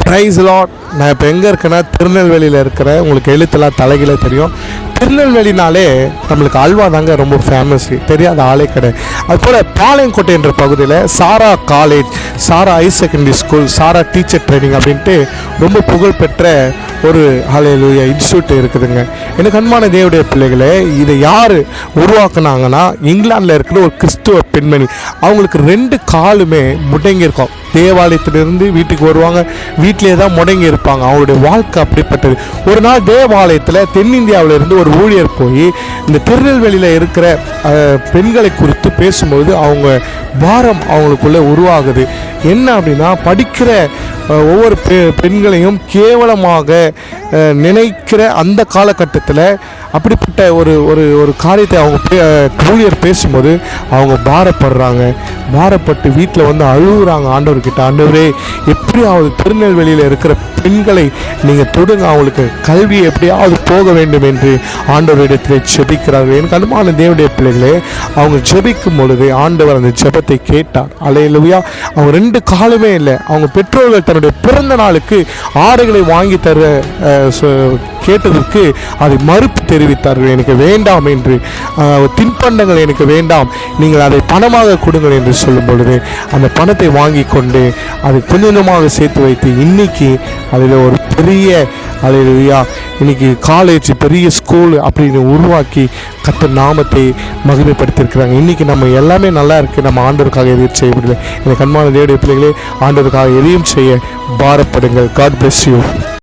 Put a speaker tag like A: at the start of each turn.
A: Price lot. நான் இப்போ எங்கே இருக்கேன்னா திருநெல்வேலியில் இருக்கிறேன். உங்களுக்கு எழுத்தெல்லாம் தலைகீழ தெரியும். திருநெல்வேலினாலே நம்மளுக்கு அல்வா தாங்க ரொம்ப ஃபேமஸ், தெரியாத ஆளே கிடையாது. அதுபோல் பாளையங்கோட்டை என்ற பகுதியில் சாரா காலேஜ், சாரா ஹையர் செகண்டரி ஸ்கூல், சாரா டீச்சர் ட்ரைனிங் அப்படின்ட்டு ரொம்ப புகழ்பெற்ற ஒரு ஹல்லேலூயா இன்ஸ்டியூட் இருக்குதுங்க. எனக்கு அன்பான தேவனுடைய பிள்ளைகளே, இதை யார் உருவாக்குனாங்கன்னா இங்கிலாந்தில் இருக்கிற ஒரு கிறிஸ்துவ பெண்மணி. அவங்களுக்கு 2 காலுமே முடங்கியிருக்கும். தேவாலயத்திலிருந்து வீட்டுக்கு வருவாங்க, வீட்டிலே தான் முடங்கி இருப்பாங்க. அவங்களுடைய வாழ்க்கை அப்படிப்பட்டது. ஒரு நாள் தேவாலயத்தில் தென்னிந்தியாவிலிருந்து ஒரு ஊழியர் போய் இந்த திருநெல்வேலியில் இருக்கிற பெண்களை குறித்து பேசும்போது அவங்க பாரம் அவங்களுக்குள்ளே உருவாகுது. என்ன அப்படின்னா, படிக்கிற ஒவ்வொரு பெண்களையும் கேவலமாக நினைக்கிற அந்த காலகட்டத்தில் அப்படிப்பட்ட ஒரு ஒரு ஒரு காரியத்தை அவங்க ஊழியர் பேசும்போது அவங்க பாரப்பட்டு வீட்டில் வந்து அழுகுறாங்க ஆண்டவர்கிட்ட. ஆண்டவரே, எப்படியாவது திருநெல்வேலியில் இருக்கிற பெண்களை நீங்கள் தொடுங்க, அவங்களுக்கு கல்வி எப்படியாவது போக வேண்டும் என்று ஆண்டவரிடத்தில் ஜெபிக்கிறார்கள். எனக்கு அன்பான தேவனுடைய பிள்ளைகளே, அவங்க ஜெபிக்கும் பொழுது ஆண்டவர் அந்த ஜெபத்தை கேட்டார். அல்லேலூயா. அவங்க 2 காலுமே இல்லை. அவங்க பெற்றோர்கள் தன்னுடைய பிறந்த நாளுக்கு ஆடைகளை வாங்கி தர கேட்டதற்கு அதை மறுப்பு தெரிவித்தார்கள். எனக்கு வேண்டாம் என்று, தின்பண்டங்கள் எனக்கு வேண்டாம், நீங்கள் அதை பணமாக கொடுங்கள் என்று சொல்லும் பொழுது அந்த பணத்தை வாங்கி கொண்டு அதை கொஞ்சம் கொஞ்சமாக சேர்த்து வைத்து இன்னைக்கு அதில் ஒரு பெரிய அல்லேலூயா இன்னைக்கு காலேஜ், பெரிய ஸ்கூல் அப்படின்னு உருவாக்கி கர்த்தர் நாமத்தை மகிமைப்படுத்தியிருக்கிறாங்க. இன்றைக்கி நம்ம எல்லாமே நல்லா இருக்குது. நம்ம ஆண்டவருக்காக எதையும் செய்ய முடியல. எனக்கு அன்பான தேவனுடைய பிள்ளைகளே, ஆண்டவருக்காக எதையும் செய்ய பாரப்படுங்கள். God bless you.